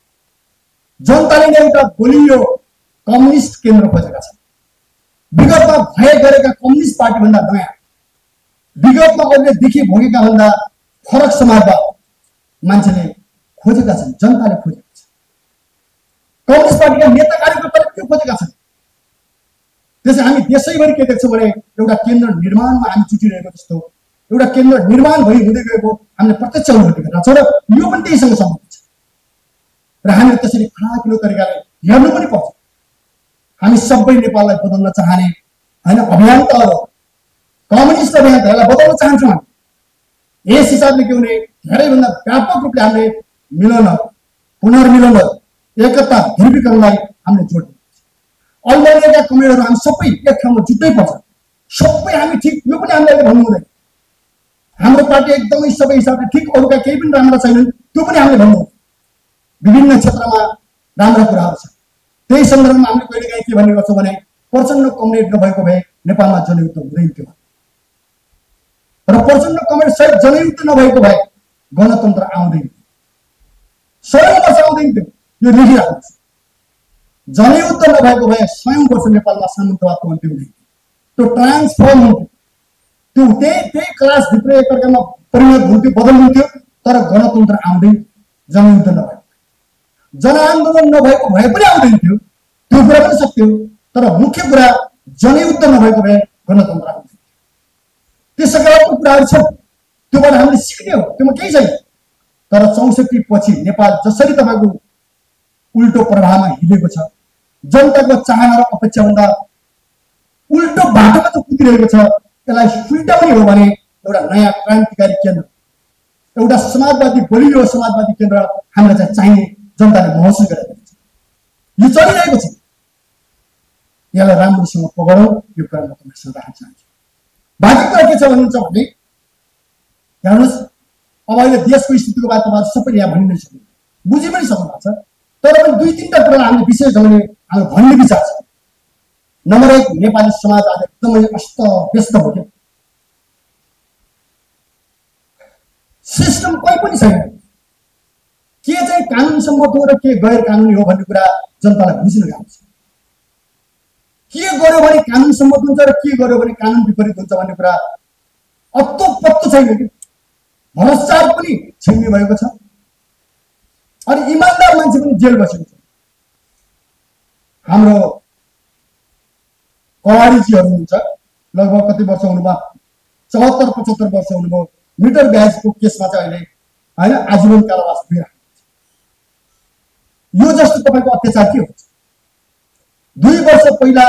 जनताले नै एउटा बलियो कम्युनिस्ट केन्द्र खोजेका छन् विगतमा भए गरेका कम्युनिस्ट पार्टी भन्दा नयाँ विगतमा अहिले देखि भोगेका भन्दा फरक समाजवाद मान्छेले खोजेका छन् जनताले खोजेका छन् कम्युनिस्ट पार्टीका नेता कार्यकर्ताले त्यो खोजेका छन् त्यसै हामी देशैभरि के देख्छौँ भने एउटा केन्द्र निर्माणमा हामी जुटिरहेको जस्तो एउटा केन्द्र निर्माण भइ हुँदै गएको हामीले प्रत्यक्ष अनुभूति गरेका छौँ र यो पनि त्यहीसँग सम्बन्धित छ र हामीले त्यसरी फराकिलो तरिकाले हेर्नु पनि पर्छ हामी सबै नेपाललाई बदल्न चाहने होइन अभियन्ताहरू कम्युनिस्ट अभियन्ताहरूलाई बदल्न चाहन्छौँ हामी यस हिसाबले के हुने धेरैभन्दा व्यापक रूपले हामीले मिलन पुनर्मिलन एकता ध्रुवीकरणलाई हामीले जोड्नु अल्मोनियाका कमेडहरू हामी सबै एक ठाउँमा जुट्नै पर्छ सबै हामी ठिक यो पनि हामीले भन्नु हुँदैन हाम्रो पार्टी एकदमै सबै हिसाबले ठिक अरूका केही पनि राम्रो छैनन् त्यो पनि हामीले भन्नु विभिन्न क्षेत्रमा राम्रा कुराहरू छन् त्यही सन्दर्भमा हामीले कहिलेकाहीँ के भन्ने गर्छौँ भने प्रचण्ड कमरेड नभएको भए नेपालमा जनयुद्ध हुँदैन थियो र प्रचण्ड कमरेड सहित जनयुद्ध नभएको भए गणतन्त्र आउँदैन 100 वर्ष आउँदैन थियो यो लेखिराख्नुहोस् जनयुद्ध नभएको भए 100 वर्ष नेपालमा सामन्तवादको अन्त्य हुँदैन त्यो ट्रान्सफर्म हुन्थ्यो त्यो त्यही क्लासभित्र एकअर्कामा परिणत हुन्थ्यो बदल्नुहुन्थ्यो तर गणतन्त्र आउँदैन जनयुद्ध नभएको जनआन्दोलन नभएको भए पनि आउँदैन थियो त्यो कुरा पनि सत्य हो तर मुख्य कुरा जनयुद्ध नभएको भए गणतन्त्र आउँदैन त्यो सकारात्मक कुराहरू छन् त्योबाट हामीले सिक्ने हो त्योमा केही छैन तर 64 पछि नेपाल जसरी तपाईँको उल्टो प्रभावमा हिँडेको छ जनताको चाहना र अपेक्षाभन्दा उल्टो बाटोमा जो कुदिरहेको छ त्यसलाई सुल्टाउने हो भने एउटा नयाँ क्रान्तिकारी केन्द्र एउटा समाजवादी बलियो समाजवादी केन्द्र हामीलाई चाहिँ चाहिने जनताले महसुस गरिरहेको छ यो चलिरहेको छ यसलाई राम्रोसँग पगडौँ यो कुरा म तपाईँसँग राख्न चाहन्छु बाँकी कुरा के छ भन्नुहुन्छ भने हेर्नुहोस् अब अहिले देशको स्थितिको बारे तपाईँ सबैले यहाँ भनि नै सक्नु बुझि पनि सक्नु भएको छ तर पनि 2-3टा कुरा हामीले विशेष ढङ्गले हाम्रो भन्ने विचार छ नम्बर 1 नेपाली समाज आज एकदमै अस्त व्यस्त भयो सिस्टम कोही पनि छैन के चाहिँ कानुन सम्मत हो र के गैर कानुनी हो भन्ने कुरा जनतालाई बुझ्न गाह्रो छ के गर्यो भने कानुन सम्मत हुन्छ र के गर्यो भने कानुन विपरीत हुन्छ भन्ने कुरा अत्तो पत्तो छैन कि भ्रष्टाचार पनि छिन्ने भएको छ अनि इमानदार मान्छे पनि जेल बसेको छ हाम्रो कवाडीजीहरू हुन्छ लगभग कति वर्ष हुनुभयो 74-75 वर्ष हुनुभयो मिटर ब्याजको केसमा चाहिँ अहिले होइन आजीवन कारावास दिइराखेको छ यो जस्तो तपाईँको अत्याचार के हुन्छ 2 वर्ष पहिला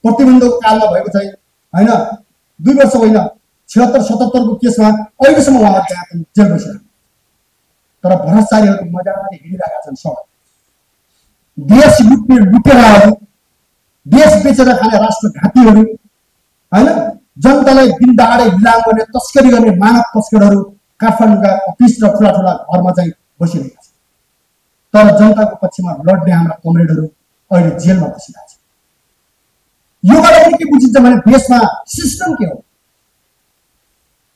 प्रतिबन्धको कालमा भएको चाहिँ होइन 2 वर्ष होइन 76-77 को केसमा अहिलेसम्म उहाँहरू त्यहाँ जेल बसिरहेको तर भ्रष्टाचारीहरू मजाले हिँडिरहेका छन् सडक देश लुट्ने लुटेराहरू देश बेचेर खाने राष्ट्रघातीहरू होइन जनतालाई दिनदहाडे लिलाम गर्ने तस्करी गर्ने मानव तस्करहरू काठमाडौँका अफिस र ठुला ठुला घरमा चाहिँ बसिरहेका छन् तर जनताको पक्षमा लड्ने हाम्रा कमरेडहरू अहिले जेलमा बसिरहेका छन् योबाट पनि के बुझिन्छ भने देशमा सिस्टम के हो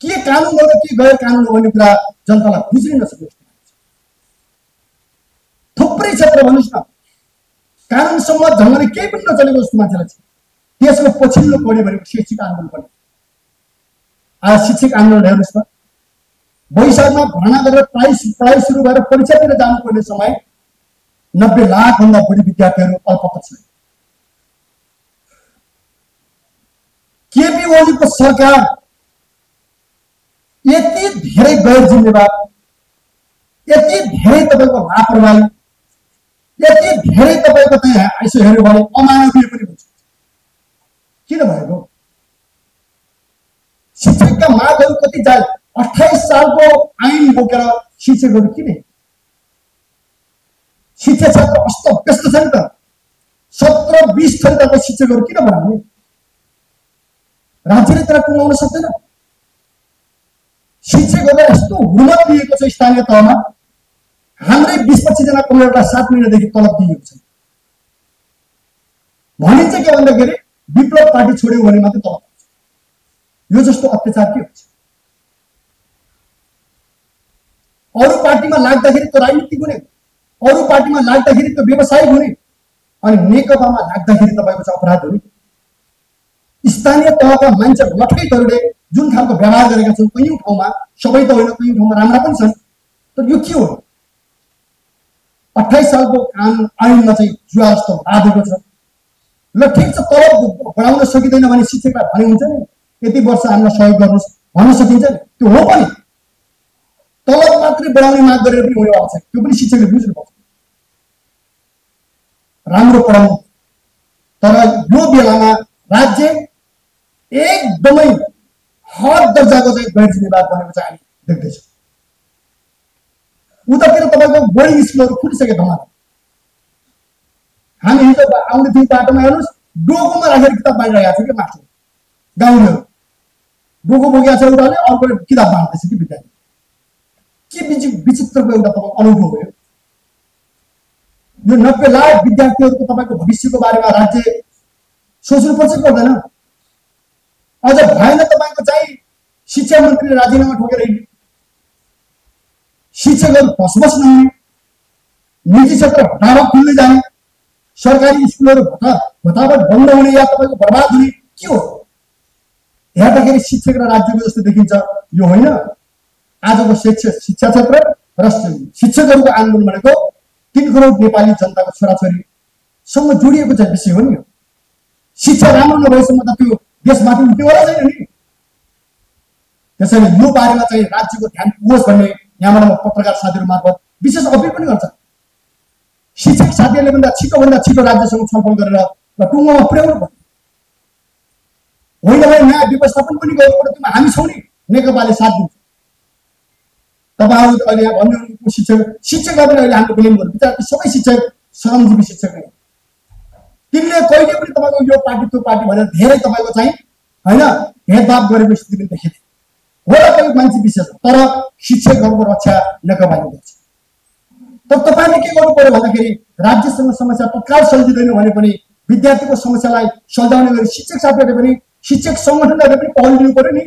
के कानुन हो र के गैर कानुन हो भन्ने कुरा जनतालाई बुझ्नै नसकेको थुप्रै क्षेत्र भन्नुहोस् न कानुन सम्मत ढङ्गले केही पनि नचलेको जस्तो मान्छेलाई छ त्यसको पछिल्लो कडी भनेको शैक्षिक आन्दोलन पनि आज शिक्षक आन्दोलन हेर्नुहोस् त वैशाखमा भर्ना गरेर पढाइ सुरु भएर परीक्षातिर जानुपर्ने समय 90 लाखभन्दा बढी विद्यार्थीहरू अल्पत्र छन्। केपी ओलीको सरकार यति धेरै गैर जिम्मेवार, यति धेरै तपाईको लापरवाही, यति धेरै तपाईको त्यहाँ यसो हेर्यो भने अमानवीय पनि हुन्छ। किन भएको? शिक्षकका मागहरू कति जाए? 28 सालको ऐन बोकेर शिक्षकहरू किन? शिक्षा क्षेत्र अस्त व्यस्त छ नि त। 17-20 थरीका शिक्षकहरू किन बनाउने? राज्यले त्यसलाई टुङ्गाउन सक्दैन। शिक्षकहरूलाई यस्तो हुर्मत दिएको छ स्थानीय तहमा, हाम्रै 20-25 जना कमरेडलाई 7 महिनादेखि तलब दिएको छ। भनिन्छ के भन्दाखेरि विप्लव पार्टी छोड्यो भने मात्रै तलब हुन्छ। यो जस्तो अत्याचार के हुन्छ? अरू पार्टीमा लाग्दाखेरि त राजनीतिक हुने, अरू पार्टीमा लाग्दाखेरि त व्यवसायिक हुने, अनि नेकपामा लाग्दाखेरि तपाईको चाहिँ अपराध हुने। स्थानीय तहका मान्छेहरू लठैतहरूले जुन खालको व्यवहार गरेका छन्, कयौं ठाउँमा, सबै त होइन, कयौं ठाउँमा राम्रा पनि छन्, तर यो के हो? 28 सालको ऐनमा चाहिँ जुवा जस्तो बाँधेको छ। ल ठिक छ, तलब बढाउन सकिँदैन भने शिक्षकलाई भने हुन्छ नि, यति वर्ष हामीलाई सहयोग गर्नुहोस् भन्न सकिन्छ नि। त्यो हो पनि, तलब मात्रै बढाउने माग गरेर पनि हुनेवाला छ। त्यो पनि शिक्षकले बुझ्नुपर्छ। राम्रो पढाउनु, तर यो बेलामा राज्य एकदमै हद दर्जाको चाहिँ गैर जिम्मेवार बनेको चाहिँ हामी देख्दैछौँ। उतातिर तपाईँको बोर्डिङ स्कुलहरू फुटिसके धमाल। हामी हिजो आउने दिन बाटोमा हेर्नुहोस्, डोकोमा राखेर किताब बाँडिरहेको छ कि मास्टर गाउँलेहरू। डोको बोकेको छ एउटाले, अर्कोले किताब बाँड्दैछ कि विद्यार्थी। के विचित्रको एउटा तपाईँको अनौठो हो यो। 90 लाख विद्यार्थीहरूको तपाईँको भविष्यको बारेमा राज्य सोच्नुपर्छ कि पर्दैन? अझ भएन तपाईँको चाहिँ शिक्षा मन्त्रीले राजीनामा ठोकेर शिक्षकहरू बसबस नहुने, निजी क्षेत्र हटावट खुल्दै जाने, सरकारी स्कुलहरू भताभत बन्द हुने या तपाईँको बर्बाद हुने, के हो? हेर्दाखेरि शिक्षक र राज्यको जस्तो देखिन्छ। यो होइन। आजको शिक्षा क्षेत्र र शिक्षकहरूको आन्दोलन भनेको 3 करोड नेपाली जनताको छोराछोरीसँग जोडिएको चाहिँ विषय हो नि। शिक्षा राम्रो नभएसम्म त त्यो देशमाथि उठ्नेवाला छैन नि। त्यसैले यो बारेमा चाहिँ राज्यको ध्यान पुगोस् भन्ने यहाँबाट म पत्रकार साथीहरू मार्फत विशेष अपिल पनि गर्छ। शिक्षक साथीहरूले भन्दा छिटो राज्यसँग छलफल गरेर टुङ्गोमा पुर्याउनु पर्छ। होइन भने नयाँ व्यवस्थापन पनि गर्नुपर्छ। त्यसमा हामी छौँ नि, नेकपाले साथ दिन्छ। तपाईँहरू अहिले भन्नु शिक्षकहरूले अहिले हाम्रो ब्लेम गर्नु बिचरा सबै शिक्षक श्रमजीवी शिक्षक नै। तिनले कहिले पनि तपाईँको यो पार्टी त्यो पार्टी भनेर धेरै तपाईँको चाहिँ होइन भेदभाव गरेको स्थिति पनि देखिँदैन। होला कोही मान्छे विशेष, तर शिक्षकहरूको रक्षा नेकपाले गर्छ। तर तपाईँले के गर्नु पर्यो भन्दाखेरि राज्यसँग समस्या तत्काल सल्झिँदैन भने पनि विद्यार्थीको समस्यालाई सल्झाउने गरी शिक्षक साथीहरूले पनि, शिक्षक सङ्गठनहरूले पनि पहल दिनु पर्यो नि।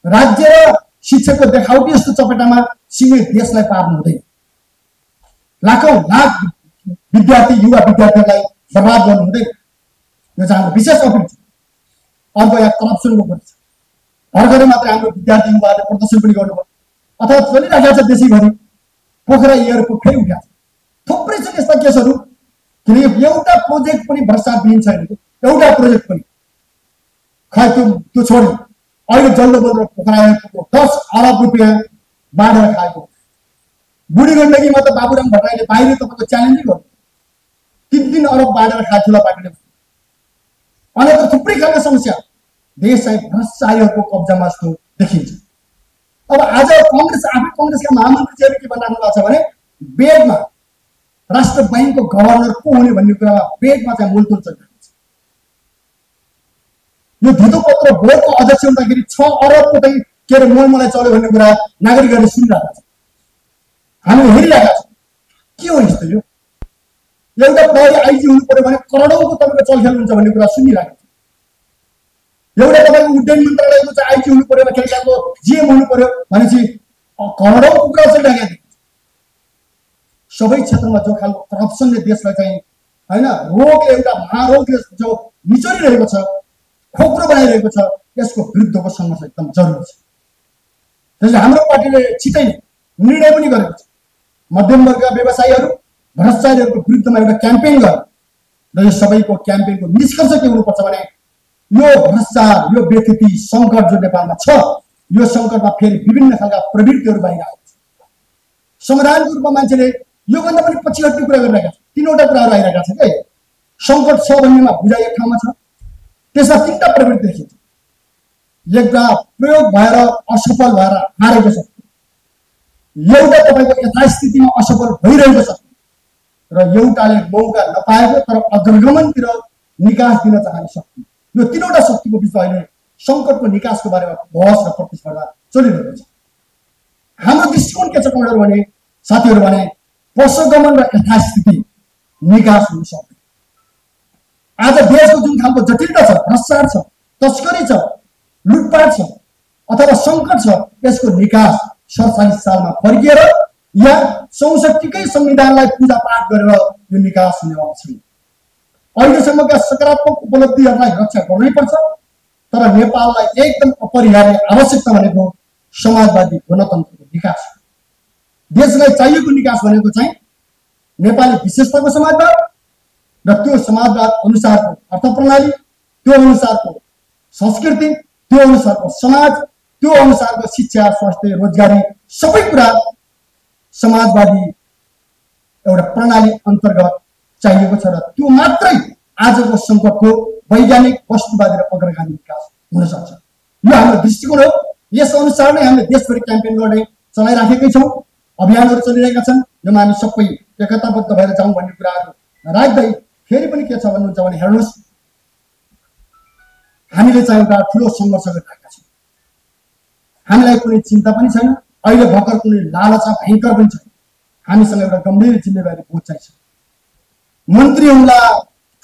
राज्य र शिक्षकको देखावटी यस्तो चपेटामा सिङ्गे देशलाई पार्नु हुँदैन। लाखौं लाख विद्यार्थी युवा विद्यार्थीहरूलाई बर्बाद गर्नु हुँदैन। यो चाहिँ हाम्रो विशेष अपिल छ। अर्को यहाँ करप्सनको कुरा छ। भर्खरै मात्रै हाम्रो विद्यार्थी युवाहरूले प्रदर्शन पनि गर्नुभयो अथवा चलिरहेको छ देशैभरि। पोखरा एयरपोर्ट फेरि उठ्याएको छ। थुप्रै छन् यस्ता केसहरू। किनकि एउटा प्रोजेक्ट पनि भ्रष्टाचारविहीन छैन। एउटा प्रोजेक्ट पनि खै त्यो छोड्यो। अहिले जल्दो बल्दो पोखरा एयरपोर्टको 10 अरब रुपियाँ बाँडेर खाएको। बुढी गण्डकीमा त बाबुराम भट्टराईले बाहिर तपाईँको च्यालेन्जै गर्नु 3 अरब बाँडेर खाए ठुला पार्टीले। अनि त थुप्रै खालका समस्या देश चाहिँ भ्रष्टाचारीहरूको कब्जामा जस्तो देखिन्छ। अब आज कांग्रेस आफै कांग्रेसका महामन्त्रीजीहरू के भनिराख्नु भएको छ भने बेडमा राष्ट्र बैंकको गभर्नर को हुने भन्ने कुरामा बेडमा चाहिँ मूलतोल चलिरहेको छ। यो धितो पत्र बोर्डको अध्यक्ष हुँदाखेरि 6 अरबको चाहिँ के अरे मोलमलाई चल्यो भन्ने कुरा नागरिकहरूले सुनिरहेका छन्। हामी हेरिरहेका छौँ। के हो यस्तो? यो एउटा प्रहरी आइजी हुनु पर्यो भने करोडौंको तपाईँको चलखेल हुन्छ भन्ने कुरा सुनिरहेको छ। एउटा तपाईँको उड्डयन मन्त्रालयको चाहिँ आइजी हुनु पर्यो, खेलको जीएम हुनु पर्यो भनेपछि करोडौंको कुरा चलिरहेको छ। सबै क्षेत्रमा जो खालको करप्सनले देशलाई चाहिँ हैन रोगले एउटा महारोगले जो निचोरिरहेको छ, खोक्रो बनाइरहेको छ, यसको विरुद्धको संघर्ष एकदम जरुरी छ। त्यसैले हाम्रो पार्टीले छिटै निर्णय पनि गरेको छ। मध्यम वर्गका व्यवसायीहरू भ्रष्टाचारीहरूको विरुद्धमा एउटा क्याम्पेन गर्नु र यो सबैको क्याम्पेनको निष्कर्ष के हुनुपर्छ भने यो भ्रष्टाचार, यो व्यथिति सङ्कट जो नेपालमा छ, यो सङ्कटमा फेरि विभिन्न खालका प्रवृत्तिहरू बाहिर आउँछ। समाधानको रूपमा मान्छेले योभन्दा पनि पछि हट्ने कुरा गरिरहेका छन्। तीनवटा कुराहरू आइरहेका छन् क्या। सङ्कट छ भन्नेमा बुझाइ एक ठाउँमा छ, त्यसमा तीनटा प्रवृत्ति देखिन्छ। एउटा प्रयोग भएर असफल भएर हारेको शक्ति, एउटा तपाईँको यथास्थितिमा असफल भइरहेको शक्ति, र एउटाले मौका नपाएको तर अग्रगमनतिर निकास दिन चाहने शक्ति। यो तीनवटा शक्तिको बिचमा अहिले सङ्कटको निकासको बारेमा बहस र प्रतिस्पर्धा चलिरहेको छ। हाम्रो दृष्टिकोण के छ कमरेडहरू भने, साथीहरू भने, पशुगमन र यथास्थिति निकास हुन सक्दैन। आज देशको जुन खालको जटिलता छ, भ्रष्टाचार छ, तस्करी छ, लुटपाट छ अथवा सङ्कट छ, यसको निकास 47 सालमा फर्किएर या 64कै संविधानलाई पूजापाठ गरेर यो निकास हुनेवाला छैन। अहिलेसम्मका सकारात्मक उपलब्धिहरूलाई रक्षा गर्नै पर्छ, तर नेपाललाई एकदम अपरिहार्य आवश्यकता भनेको समाजवादी गणतन्त्रको विकास हो। देशलाई चाहिएको निकास भनेको चाहिँ नेपाली विशेषताको समाजवाद र त्यो समाजवाद अनुसारको अर्थ प्रणाली, त्यो अनुसारको संस्कृति, त्यो अनुसारको समाज, त्यो अनुसारको शिक्षा, स्वास्थ्य, रोजगारी सबै कुरा समाजवादी एउटा प्रणाली अन्तर्गत चाहिएको छ। र त्यो मात्रै आजको सङ्कटको वैज्ञानिक, वस्तुवादी र अग्रगामी विकास हुन सक्छ। यो हाम्रो दृष्टिकोण हो। यस अनुसार नै हामीले देशभरि क्याम्पेन गर्ने चलाइराखेकै छौँ, अभियानहरू चलिरहेका छन्। यसमा हामी सबै एकताबद्ध भएर जाउँ भन्ने कुराहरू राख्दै फेरि पनि के छ भन्नुहुन्छ भने हेर्नुहोस्, हामीले चाहिँ एउटा ठुलो सङ्घर्ष गरिरहेका छौँ। हामीलाई कुनै चिन्ता पनि छैन, अहिले भर्खर कुनै लालचा भयङ्कर पनि छैन। हामीसँग एउटा गम्भीर जिम्मेवारी बोध चाहिँ छ। मन्त्री हुँला,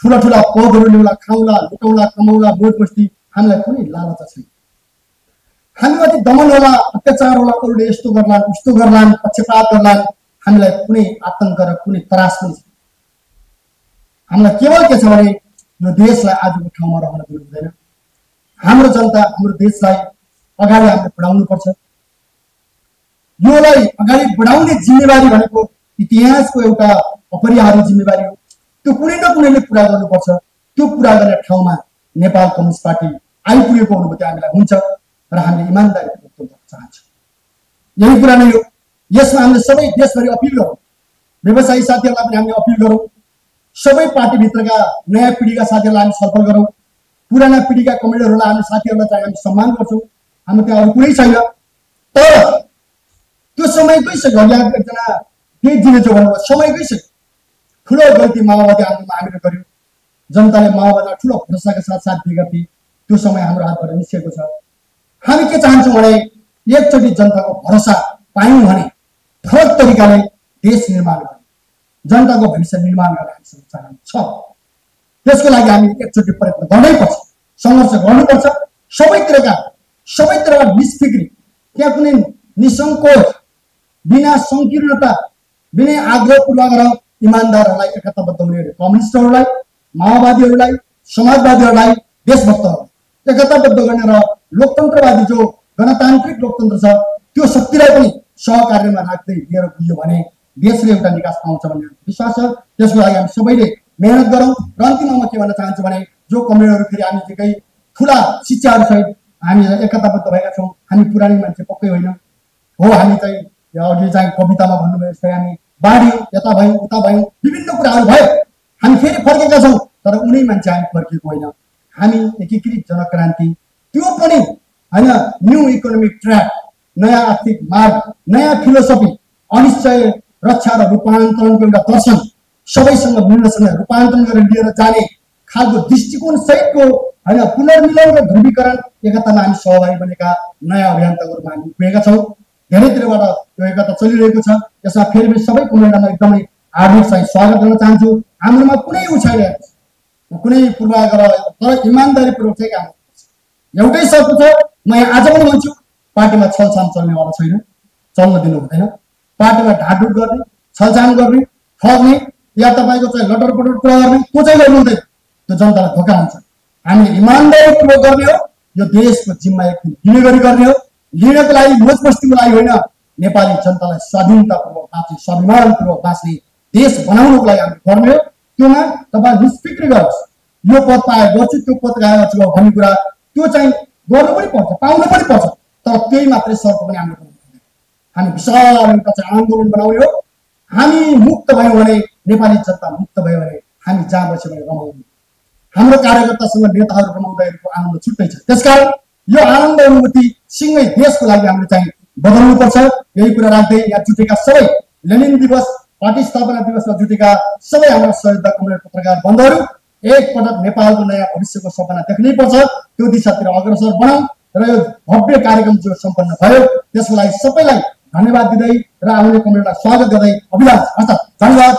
ठुला ठुला पदहरू ल्याउला, खाउला, लुटाउला, कमाउला, बोध बस्ती, हामीलाई कुनै लालचा छैन। हामीमाथि दमन होला, अत्याचार होला, अरूले यस्तो गर्लान्, उस्तो गर्लान्, पक्षपात गर्लान्, हामीलाई कुनै आतंक र कुनै त्रास पनि छैन। हामीलाई केवल के छ भने यो देशलाई आजको ठाउँमा रहन दिनु हुँदैन। हाम्रो जनता, हाम्रो देशलाई अगाडि हामीले बढाउनुपर्छ। योलाई अगाडि बढाउने जिम्मेवारी भनेको इतिहासको एउटा अपरिहार्य जिम्मेवारी हो। त्यो कुनै न कुनैले पुरा गर्नुपर्छ। त्यो पुरा गर्ने ठाउँमा नेपाल कम्युनिस्ट पार्टी आइपुगेको अनुभूति हामीलाई हुन्छ र हामीले इमान्दारीपूर्वक गर्न चाहन्छौँ। यही कुरा नै हो। यसमा हामीले सबै देशभरि अपिल गरौँ, व्यवसायी साथीहरूलाई पनि हामीले अपिल गरौँ, सबै पार्टीभित्रका नयाँ पिँढीका साथीहरूलाई हामी छलफल गरौँ, पुराना पिँढीका कमेडीहरूलाई हामी साथीहरूलाई चाहिँ हामी सम्मान गर्छौँ। हाम्रो त्यहाँ अरू कुनै छैन। तर त्यो समयकै एकजना केही दिनेछ भन्नुभयो, समयकै छ। ठुलो गल्ती माओवादी आन्दोलनमा हामीले गर्यौँ। जनताले माओवादीलाई ठुलो भरोसाका साथ साथ दिएका थिए। त्यो समय हाम्रो हातबाट निस्केको छ। हामी के चाहन्छौँ भने एकचोटि जनताको भरोसा पायौँ भने फरक तरिकाले देश निर्माण गर्ने, जनताको भविष्य निर्माण गर्ने हामीसँग चाहना छ। त्यसको लागि हामी एकचोटि प्रयत्न गर्नैपर्छ, सङ्घर्ष गर्नुपर्छ। सबैतिरका निष्फिक्री, त्यहाँ कुनै निसङ्कोच, बिना सङ्कीर्णता, बिना आग्रह पूर्वाग्रह इमान्दारहरूलाई एकताबद्ध हुने कम्युनिस्टहरूलाई, माओवादीहरूलाई, समाजवादीहरूलाई, देशभक्तहरूलाई एकताबद्ध गर्ने र लोकतन्त्रवादी जो गणतान्त्रिक लोकतन्त्र छ त्यो शक्तिलाई पनि सहकार्यमा राख्दै लिएर गइयो भने देशले एउटा निकास पाउँछ भन्ने विश्वास छ। त्यसको लागि हामी सबैले मेहनत गरौँ। र अन्तिममा म के भन्न चाहन्छु भने जो कमरेडहरू फेरि हामी निकै ठुला शिक्षाहरूसहित हामी एकताबद्ध भएका छौँ। हामी पुरानी मान्छे पक्कै होइन हो। हामी चाहिँ अघि चाहिँ कवितामा भन्नुभयो जस्तै हामी बाढ्यौँ, यता भयौँ, उता भयौँ, विभिन्न कुराहरू भयो। हामी फेरि फर्केका छौँ, तर उनी मान्छे हामी फर्किएको होइन। हामी एकीकृत जनक्रान्ति, त्यो पनि होइन, न्यू इकोनोमिक ट्र्याक, नयाँ आर्थिक मार्ग, नयाँ फिलोसफी, अनिश्चय रक्षा र रूपान्तरणको एउटा दर्शन सबैसँग मिल्नसँग रूपान्तरण गरेर लिएर जाने खालको दृष्टिकोण सहितको होइन पुनर्मिलन र ध्रुवीकरण एकतामा हामी सहभागी बनेका नयाँ अभियन्ताको रूपमा हामी पुगेका छौँ। धेरैतिरबाट यो एकता चलिरहेको छ। यसमा फेरि पनि सबै कमरेडलाई एकदमै हार्दिक चाहिँ स्वागत गर्न चाहन्छु। हाम्रोमा कुनै उछाइरहेको छ, कुनै पूर्वाग्रह, तर इमान्दारीपूर्वक चाहिँ काम गर्नुपर्छ। एउटै शर्त छ, म यहाँ आज पनि भन्छु, पार्टीमा छलछाम चल्नेवाला छैन, चल्न दिनु हुँदैन। पार्टीमा ढाडढुड गर्ने, छलछाम गर्ने, ठग्ने या तपाईँको चाहिँ लटरपटर कुरा गर्ने, त्यो चाहिँ गर्नु हुँदैन। त्यो जनतालाई धोका हुन्छ। हामीले इमान्दारीपूर्वक गर्ने हो। यो देशको जिम्मा एक दिन लिने गरी गर्ने हो। लिनको लागि, मोज मस्तीको लागि होइन, नेपाली जनतालाई स्वाधीनतापूर्वक बाँच्ने, स्वाभिमानपूर्वक बाँच्ने देश बनाउनको लागि हामीले गर्ने हो। त्योमा तपाईँ निष्फिक्री गर्नुहोस्, यो पद पाए गर्छु त्यो पद पाए गर्छु भन्ने कुरा त्यो चाहिँ गर्नु पनि पर्छ, पाउनु पनि पर्छ, तर त्यही मात्रै शर्त पनि हामीले बनाउनु पर्दैन। हामी विशाल एउटा चाहिँ आन्दोलन बनाउने हो। हामी मुक्त भयौँ भने, नेपाली जनता मुक्त भयो भने हामी जहाँ बस्यो भने रमाउनु। हाम्रो कार्यकर्तासँग नेताहरू रमाउँदाखेरिको आनन्द छुट्टै छ। त्यसकारण यो आनन्द अनुभूति सँगै देशको लागि हामीले चाहिँ बदल्नुपर्छ। यही कुरा राख्दै यहाँ जुटेका सबै लेनिन दिवस, पार्टी स्थापना दिवसमा जुटेका सबै हाम्रा सहयोगका कमरेड पत्रकार बन्धुहरू एकपटक नेपालको नयाँ भविष्यको सपना देख्नै पर्छ। त्यो दिशातिर अग्रसर बनाऊ र यो भव्य कार्यक्रम जो सम्पन्न भयो त्यसको लागि सबैलाई धन्यवाद दिँदै र आउने कमरेडलाई स्वागत गर्दै अभिलाष हस्त धन्यवाद।